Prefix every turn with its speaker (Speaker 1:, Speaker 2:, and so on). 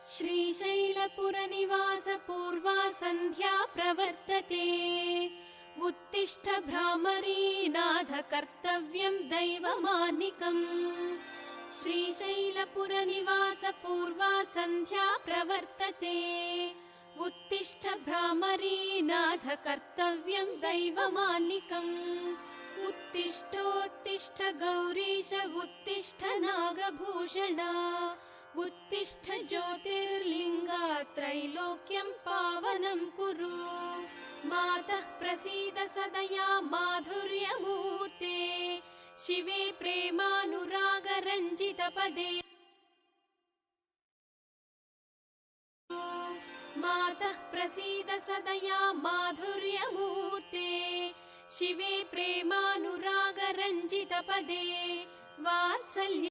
Speaker 1: श्रीशैलपुरनिवास पूर्वा सन्ध्या प्रवर्तते। उत्तिष्ठ भ्रामरी नाथ कर्तव्यं दैवमानिकम्। श्रीशैलपुरनिवास पूर्वा सन्ध्या प्रवर्तते। उत्तिष्ठ भ्रामरी नाथ कर्तव्यं दैवमानिकम्। उत्तिष्ठोत्तिष्ठ गौरीश उत्तिष्ठ नागभूषण। उत्तिष्ठ ज्योतिर्लिङ्गा त्रैलोक्यं पावनं कुरु। मातः प्रसीद सदया माधुर्यमूर्ते। शिवे प्रेमानुरागरञ्जितपदे। मातः प्रसीद सदया माधुर्यमूर्ते। शिवे प्रेमानुरागरञ्जितपदे। वात्सल्य